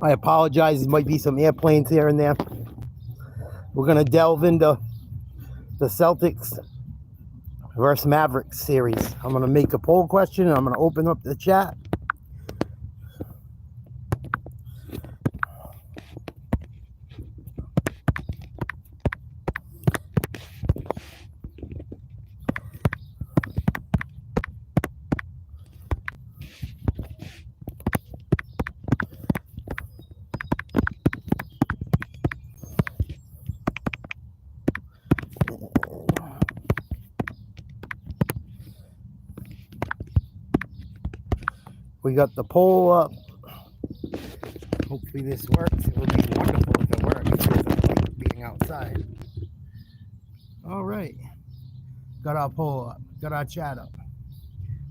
I apologize. There might be some airplanes here and there. We're going to delve into the Celtics versus Mavericks series. I'm going to make a poll question and I'm going to open up the chat. We got the poll up. Hopefully this works. It would be wonderful if it works. It doesn't like being outside. All right. Got our poll up. Got our chat up.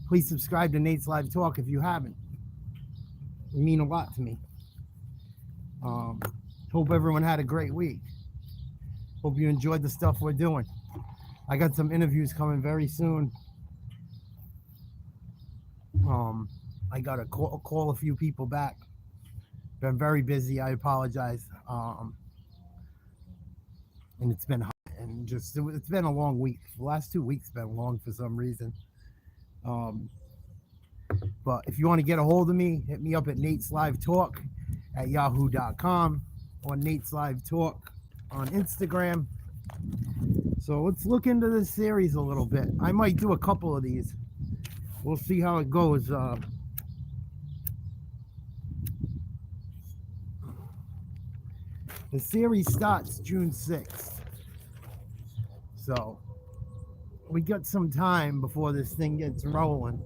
Please subscribe to Nate's Live Talk if you haven't. It mean a lot to me. Hope everyone had a great week. Hope you enjoyed the stuff we're doing. I got some interviews coming very soon. I got to call a few people back. Been very busy. I apologize. And it's been hot and just it's been a long week. The last 2 weeks been long for some reason. But if you want to get a hold of me, hit me up at Nate's Live Talk at yahoo.com or Nate's Live Talk on Instagram. So let's look into this series a little bit. I might do a couple of these. We'll see how it goes. The series starts June 6th. So we got some time before this thing gets rolling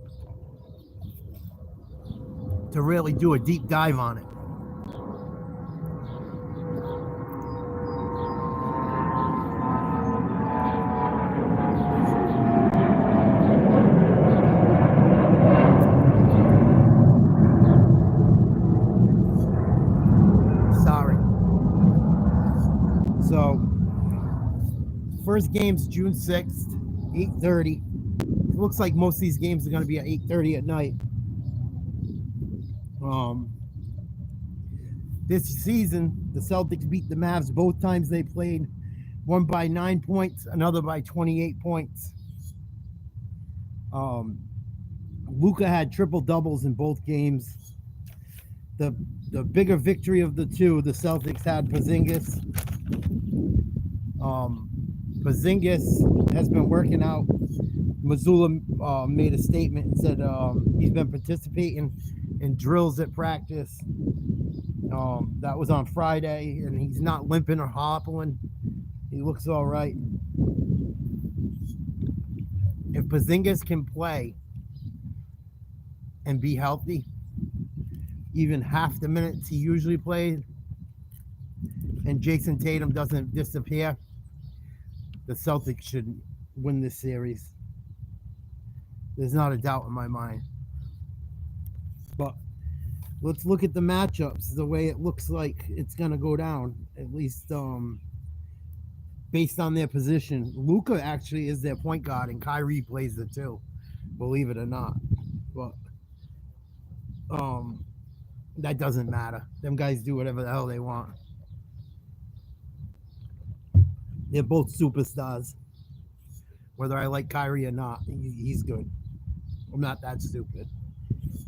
to really do a deep dive on it. First game's June 6th, 8:30. It looks like most of these games are going to be at 8:30 at night. This season, the Celtics beat the Mavs both times they played. One by 9 points, another by 28 points. Luka had triple doubles in both games. The bigger victory of the two, the Celtics had Porzingis. Porzingis has been working out. Mazzulla made a statement and said he's been participating in drills at practice. That was on Friday, and he's not limping or hobbling. He looks all right. If Porzingis can play and be healthy, even half the minutes he usually plays, and Jason Tatum doesn't disappear, the Celtics should win this series. There's not a doubt in my mind. But let's look at the matchups, the way it looks like it's going to go down, at least based on their position. Luka actually is their point guard, and Kyrie plays the two, believe it or not. But that doesn't matter. Them guys do whatever the hell they want. They're both superstars. Whether I like Kyrie or not, he's good. I'm not that stupid.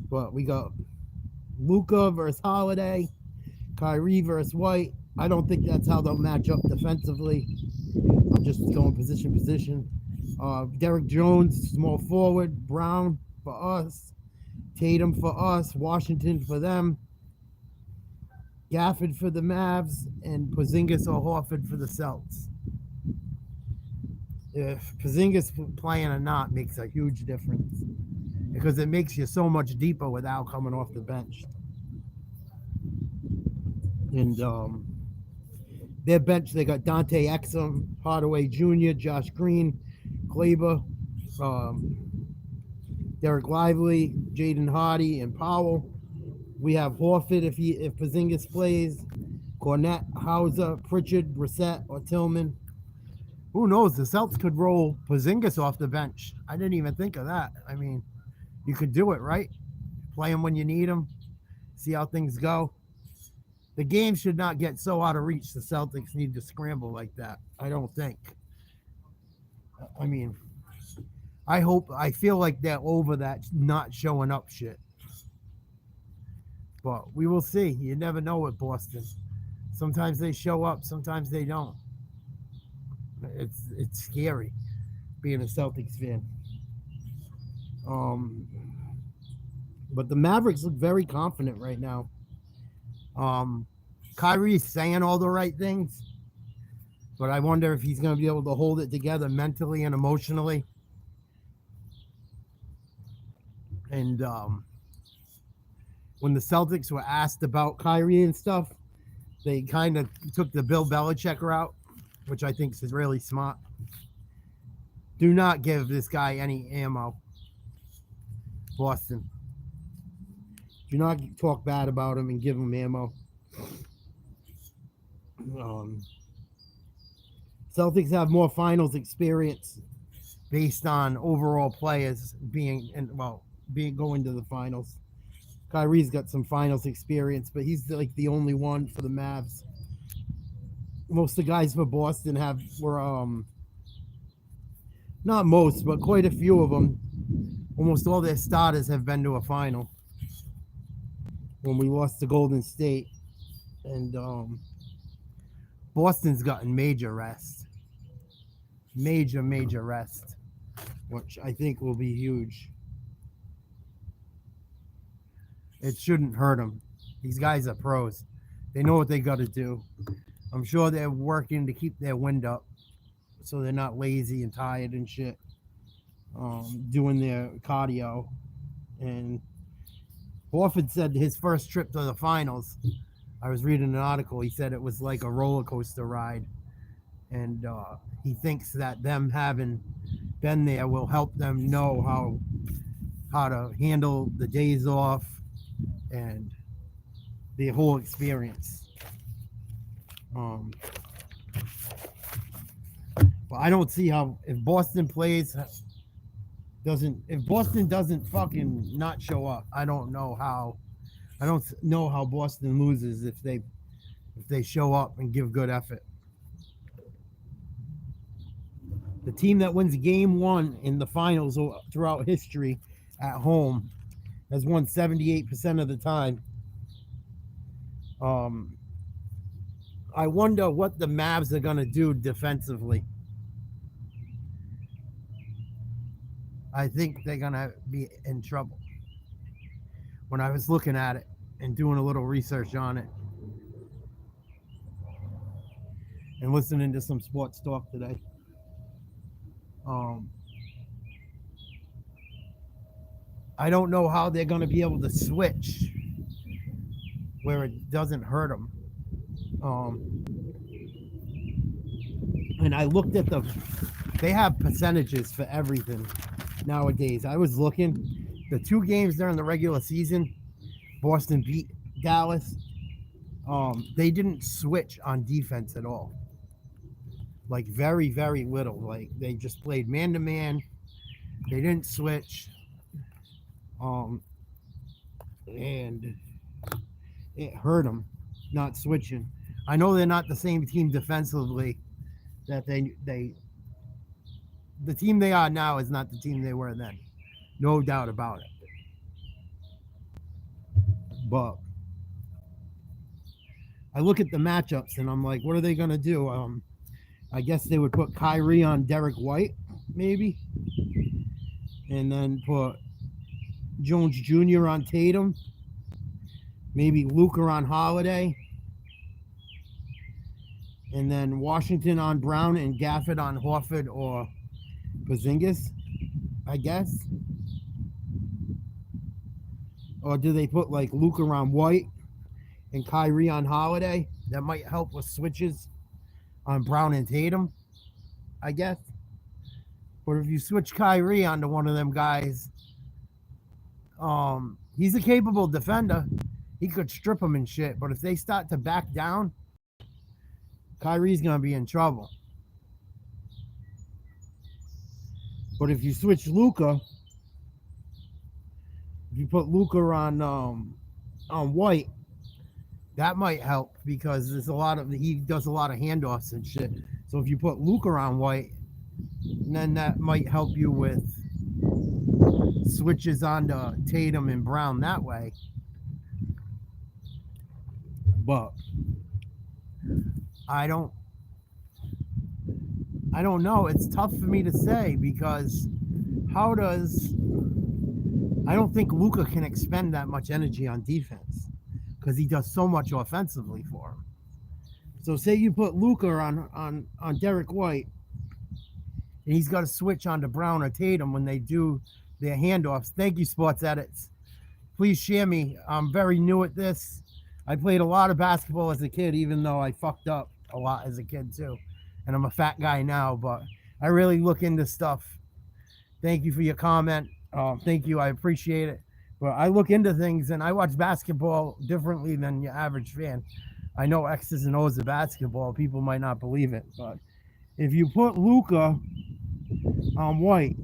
But we got Luka versus Holiday, Kyrie versus White. I don't think that's how they'll match up defensively. I'm just going position. Derek Jones, small forward. Brown for us. Tatum for us. Washington for them. Gafford for the Mavs. And Porzingis or Horford for the Celtics. If Porzingis playing or not makes a huge difference because it makes you so much deeper without coming off the bench. And their bench, they got Dante Exum, Hardaway Jr., Josh Green, Kleber, Derek Lively, Jaden Hardy, and Powell. We have Horford if Porzingis plays, Cornette, Hauser, Pritchard, Brissett, or Tillman. Who knows? The Celtics could roll Porzingis off the bench. I didn't even think of that. I mean, you could do it, right? Play him when you need him. See how things go. the game should not get so out of reach the Celtics need to scramble like that. I don't think. I mean, I feel like they're over that not showing up shit. But we will see. You never know with Boston. Sometimes they show up, sometimes they don't. It's scary being a Celtics fan. But the Mavericks look very confident right now. Kyrie's saying all the right things, but I wonder if he's going to be able to hold it together mentally and emotionally. And when the Celtics were asked about Kyrie and stuff, they kind of took the Bill Belichick route, which I think is really smart. Do not give this guy any ammo, Boston. Do not talk bad about him and give him ammo. Celtics have more finals experience based on overall players being going to the finals. Kyrie's got some finals experience, but he's like the only one for the Mavs. Most of the guys for Boston were not most, but quite a few of them. Almost all their starters have been to a final. When we lost to Golden State, and Boston's gotten major rest, major rest, which I think will be huge. It shouldn't hurt them. These guys are pros. They know what they got to do. I'm sure they're working to keep their wind up so they're not lazy and tired and shit, doing their cardio. And Horford said his first trip to the finals, I was reading an article, he said it was like a roller coaster ride. And he thinks that them having been there will help them know how to handle the days off and the whole experience. But I don't see how, if Boston doesn't fucking not show up, I don't know how Boston loses if they show up and give good effort. The team that wins game one in the finals throughout history at home has won 78% of the time. I wonder what the Mavs are going to do defensively. I think they're going to be in trouble. When I was looking at it and doing a little research on it and listening to some sports talk today, I don't know how they're going to be able to switch where it doesn't hurt them. And I looked at they have percentages for everything nowadays. I was looking, the 2 games during the regular season, Boston beat Dallas. They didn't switch on defense at all. Like very, very little. Like they just played man to man. They didn't switch. And it hurt them not switching. I know they're not the same team defensively that the team they are now is not the team they were then. No doubt about it. But I look at the matchups and I'm like, what are they going to do? I guess they would put Kyrie on Derek White, maybe. And then put Jones Jr. on Tatum. Maybe Luka on Holiday. And then Washington on Brown and Gafford on Horford or Porzingis, I guess. Or do they put like Luka on White and Kyrie on Holiday? That might help with switches on Brown and Tatum, I guess. But if you switch Kyrie onto one of them guys, he's a capable defender. He could strip him and shit. But if they start to back down, Kyrie's going to be in trouble. But if you switch Luka, if you put Luka on White, That might help because he does a lot of handoffs and shit. So if you put Luka on White, then that might help you with switches onto Tatum and Brown that way. But I don't know. It's tough for me to say because I don't think Luka can expend that much energy on defense because he does so much offensively for him. So say you put Luka on Derek White and he's got to switch onto Brown or Tatum when they do their handoffs. Thank you, Sports Edits. Please share me. I'm very new at this. I played a lot of basketball as a kid, even though I fucked up a lot as a kid too. And I'm a fat guy now, but I really look into stuff. Thank you for your comment. Thank you. I appreciate it. But I look into things and I watch basketball differently than your average fan. I know X's and O's of basketball. People might not believe it, but if you put Luka on White,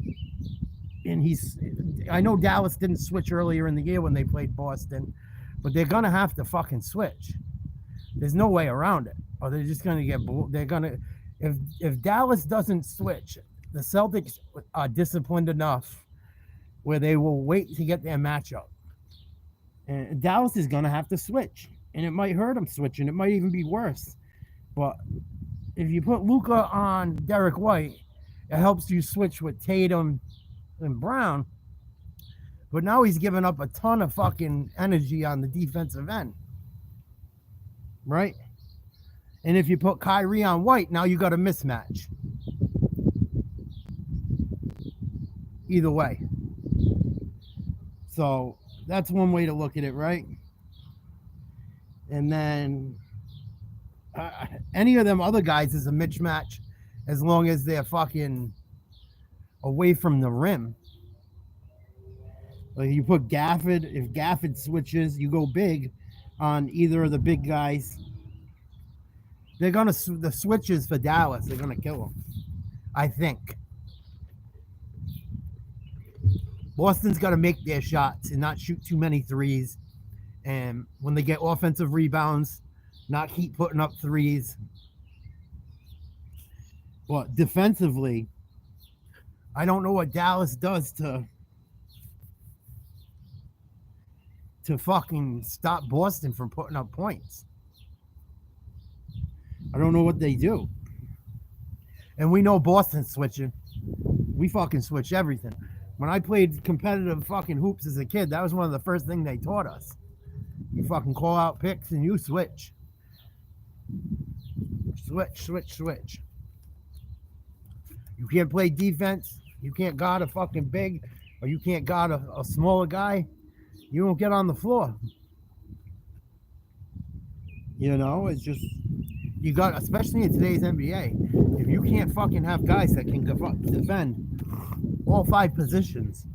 and I know Dallas didn't switch earlier in the year when they played Boston, but they're gonna have to fucking switch. There's no way around it, or they're just gonna get. They're gonna if Dallas doesn't switch, the Celtics are disciplined enough where they will wait to get their matchup, and Dallas is gonna have to switch, and it might hurt them switching. It might even be worse, but if you put Luka on Derek White, it helps you switch with Tatum and Brown. But now he's giving up a ton of fucking energy on the defensive end. Right? And if you put Kyrie on White, now you got a mismatch. Either way. So that's one way to look at it, right? And then any of them other guys is a mismatch as long as they're fucking away from the rim. Like you put Gafford, if Gafford switches, you go big on either of the big guys. They're gonna the switches for Dallas. They're gonna kill them, I think. Boston's got to make their shots and not shoot too many threes. And when they get offensive rebounds, not keep putting up threes. But defensively, I don't know what Dallas does to fucking stop Boston from putting up points. I don't know what they do. And we know Boston's switching. We fucking switch everything. When I played competitive fucking hoops as a kid, that was one of the first things they taught us. You fucking call out picks and you switch. Switch. You can't play defense. You can't guard a fucking big, or you can't guard a smaller guy. You won't get on the floor. You know, it's just, you got, especially in today's NBA, if you can't fucking have guys that can defend all five positions,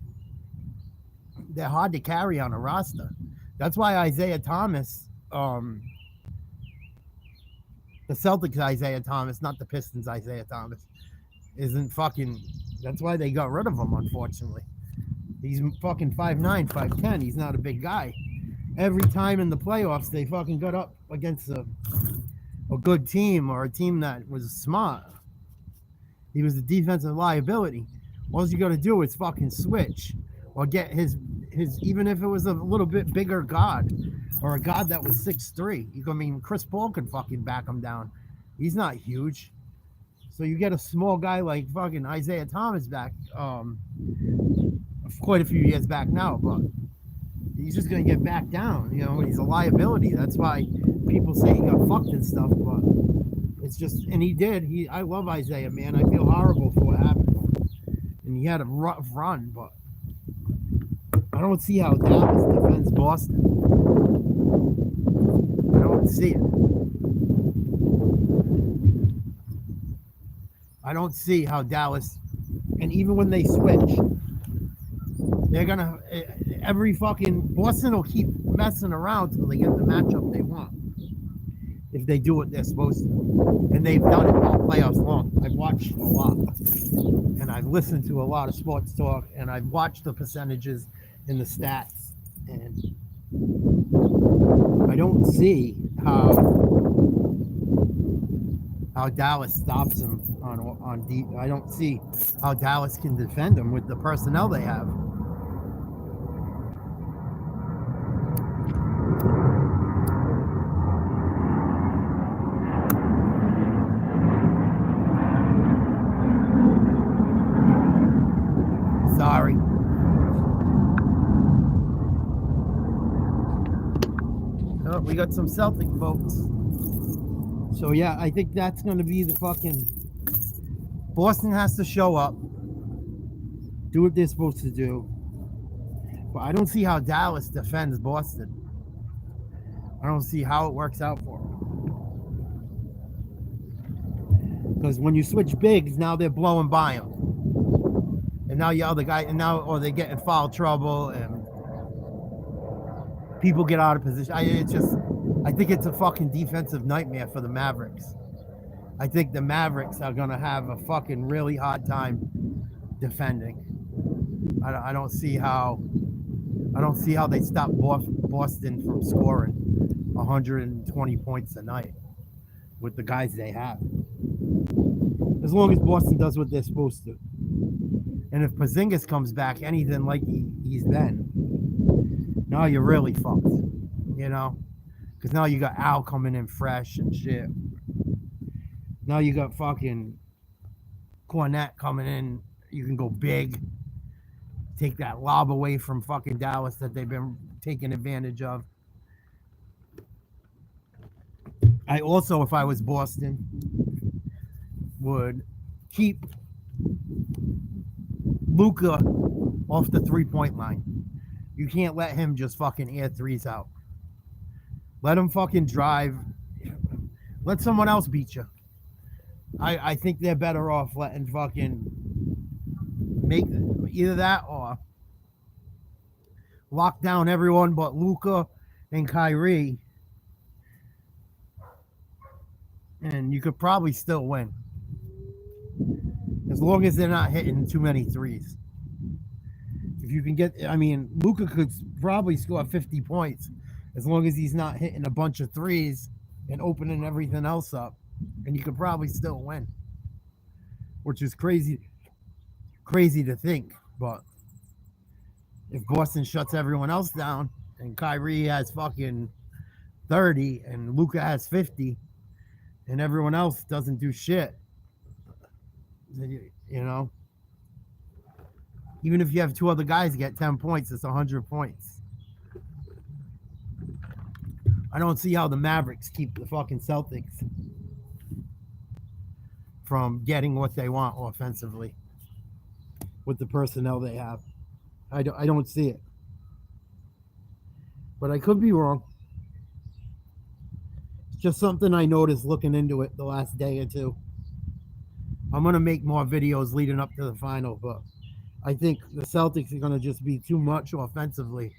they're hard to carry on a roster. That's why Isaiah Thomas, the Celtics Isaiah Thomas, not the Pistons Isaiah Thomas, isn't fucking, that's why they got rid of him, unfortunately. He's fucking 5'9", 5'10". He's not a big guy. Every time in the playoffs, they fucking got up against a good team or a team that was smart. He was a defensive liability. All you got to do is fucking switch or get his, even if it was a little bit bigger guard or a guard that was 6'3". I mean, Chris Paul could fucking back him down. He's not huge. So you get a small guy like fucking Isaiah Thomas back, quite a few years back now, but he's just going to get back down. You know, he's a liability. That's why people say he got fucked and stuff, but it's just, and he did. I love Isaiah, man. I feel horrible for what happened to him. And he had a rough run, but I don't see how Dallas defends Boston. I don't see it. I don't see how Dallas, and even when they switch, they're gonna, every fucking, Boston will keep messing around till they get the matchup they want. If they do what they're supposed to. And they've done it all playoffs long. I've watched a lot. And I've listened to a lot of sports talk, and I've watched the percentages and the stats. And I don't see how Dallas stops him on deep. I don't see how Dallas can defend him with the personnel they have. Sorry. Oh, we got some Celtic folks. So yeah, I think that's going to be the fucking... Boston has to show up, do what they're supposed to do. But I don't see how Dallas defends Boston. I don't see how it works out for them. Because when you switch bigs, now they're blowing by them. And now you other guy, and now, or they get in foul trouble, and people get out of position. I think it's a fucking defensive nightmare for the Mavericks. I think the Mavericks are gonna have a fucking really hard time defending. I don't see how they stop Boston from scoring 120 points a night with the guys they have. As long as Boston does what they're supposed to. And if Porzingis comes back anything like he's been, now you're really fucked, you know? Because now you got Al coming in fresh and shit. Now you got fucking Cornette coming in. You can go big. Take that lob away from fucking Dallas that they've been taking advantage of. I also, if I was Boston, would keep Luka off the three-point line. You can't let him just fucking air threes out. Let him fucking drive. Let someone else beat you. I think they're better off letting fucking make either that or lock down everyone but Luka and Kyrie. And you could probably still win. As long as they're not hitting too many threes. If you can get, I mean, Luka could probably score 50 points as long as he's not hitting a bunch of threes and opening everything else up. And you could probably still win. Which is crazy to think. But if Boston shuts everyone else down and Kyrie has fucking 30 and Luka has 50 and everyone else doesn't do shit, you know, even if you have two other guys get 10 points, it's 100 points. I don't see how the Mavericks keep the fucking Celtics from getting what they want offensively with the personnel they have. I don't see it. But I could be wrong. It's just something I noticed looking into it the last day or two. I'm going to make more videos leading up to the final, but I think the Celtics are going to just be too much offensively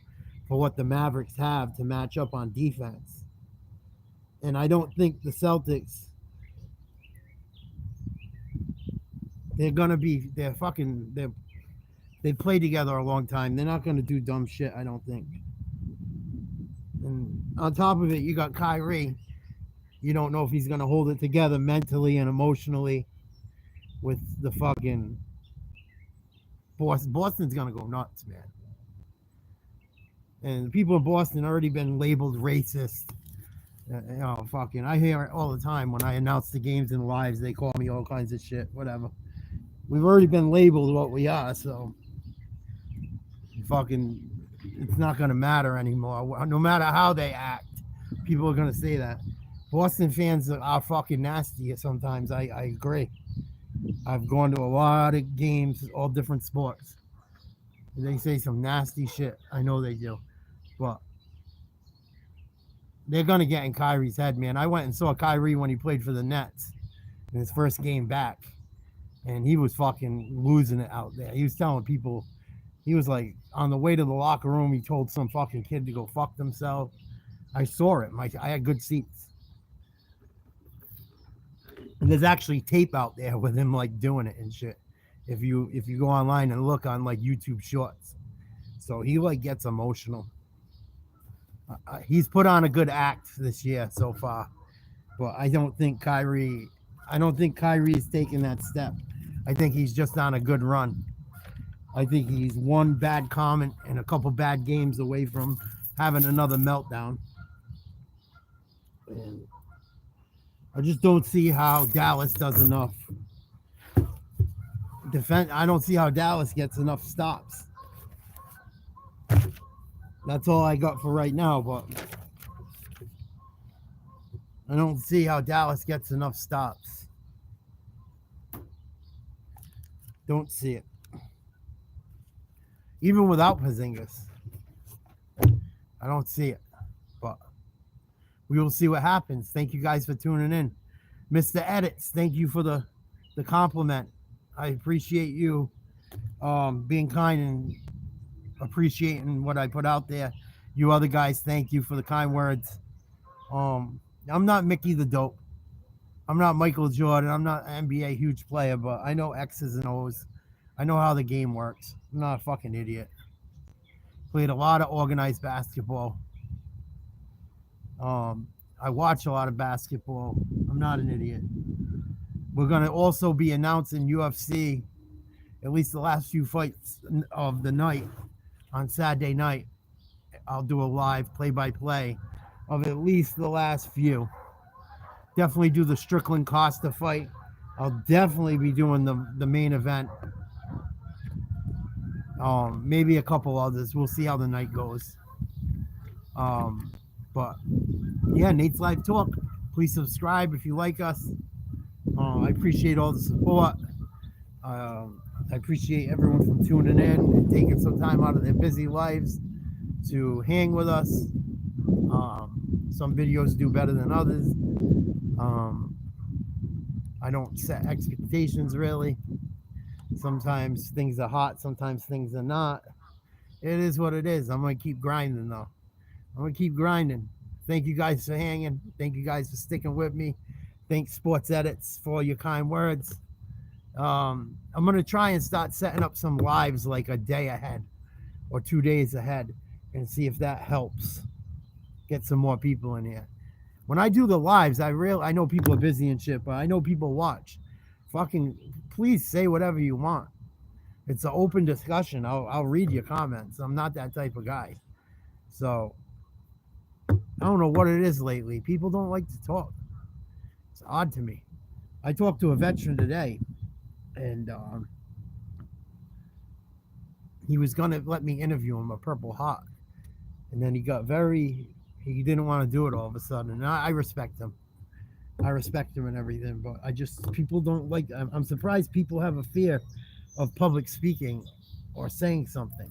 for what the Mavericks have to match up on defense. And I don't think the Celtics, they play together a long time. They're not going to do dumb shit, I don't think. And on top of it, you got Kyrie. You don't know if he's going to hold it together mentally and emotionally with the fucking Boston. Boston's going to go nuts, man. And people in Boston already been labeled racist. Fucking, I hear it all the time when I announce the games and lives. They call me all kinds of shit, whatever. We've already been labeled what we are, so fucking, it's not going to matter anymore. No matter how they act, people are going to say that. Boston fans are fucking nasty sometimes. I agree. I've gone to a lot of games, all different sports. They say some nasty shit. I know they do. But they're going to get in Kyrie's head, man. I went and saw Kyrie when he played for the Nets in his first game back. And he was fucking losing it out there. He was telling people, he was like, on the way to the locker room, he told some fucking kid to go fuck themselves. I saw it. I had good seats. And there's actually tape out there with him like doing it and shit. If you go online and look on like YouTube shorts. So he like gets emotional. He's put on a good act this year so far, but I don't think Kyrie is taking that step. I think he's just on a good run. I think he's one bad comment and a couple bad games away from having another meltdown. And I just don't see how Dallas does enough defense. I don't see how Dallas gets enough stops. That's all I got for right now, but I don't see how Dallas gets enough stops. Don't see it. Even without Porzingis, I don't see it. But we will see what happens. Thank you guys for tuning in. Mr. Edits, thank you for the compliment. I appreciate you being kind and appreciating what I put out there. You other guys, thank you for the kind words. I'm not Mickey the Dope. I'm not Michael Jordan. I'm not an NBA huge player, but I know X's and O's. I know how the game works. I'm not a fucking idiot. Played a lot of organized basketball. I watch a lot of basketball. I'm not an idiot. We're going to also be announcing UFC, at least the last few fights of the night on Saturday night. I'll do a live play-by-play of at least the last few. Definitely do the Strickland Costa fight. I'll definitely be doing the main event. Maybe a couple others. We'll see how the night goes. But yeah, Nate's Live Talk. Please subscribe if you like us. I appreciate all the support. I appreciate everyone from tuning in and taking some time out of their busy lives to hang with us. Some videos do better than others. I don't set expectations really. Sometimes things are hot, sometimes things are not. It is what it is. I'm going to keep grinding though. I'm going to keep grinding. Thank you guys for hanging. Thank you guys for sticking with me. Thanks Sports Edits for your kind words. I'm going to try and start setting up some lives like a day ahead or 2 days ahead and see if that helps get some more people in here. When I do the lives, I know people are busy and shit, but I know people watch. Fucking please say whatever you want. It's an open discussion. I'll read your comments. I'm not that type of guy. So I don't know what it is lately. People don't like to talk. It's odd to me. I talked to a veteran today, and he was going to let me interview him, a Purple Heart. And then he didn't want to do it all of a sudden. And I respect him. I respect him and everything, but people don't like, I'm surprised people have a fear of public speaking or saying something.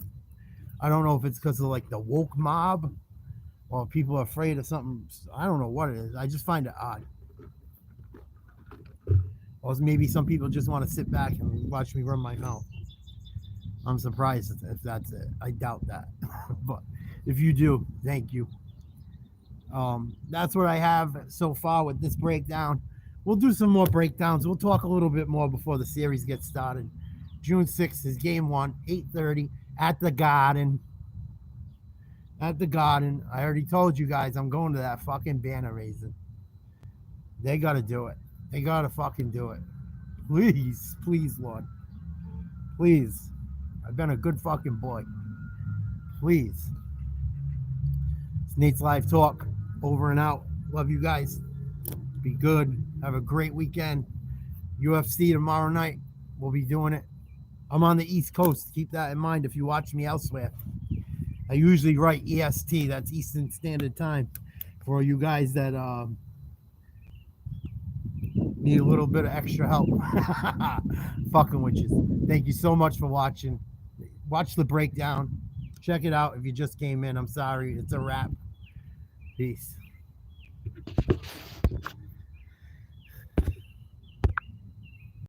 I don't know if it's because of like the woke mob or people are afraid of something. I don't know what it is. I just find it odd. Or maybe some people just want to sit back and watch me run my mouth. I'm surprised if that's it. I doubt that. But if you do, thank you. That's what I have so far with this breakdown. We'll do some more breakdowns. We'll talk a little bit more before the series gets started. June 6th is game 1, 8:30 at the Garden. At the Garden. I already told you guys I'm going to that fucking banner raising. They got to do it. They got to fucking do it. Please, please, Lord. Please. I've been a good fucking boy. Please. It's Nate's Live Talk. Over and out. Love you guys. Be good. Have a great weekend. UFC tomorrow night. We'll be doing it. I'm on the East Coast. Keep that in mind if you watch me elsewhere. I usually write EST. That's Eastern Standard Time. For you guys that need a little bit of extra help. Fucking with you. Thank you so much for watching. Watch the breakdown. Check it out if you just came in. I'm sorry. It's a wrap. Peace.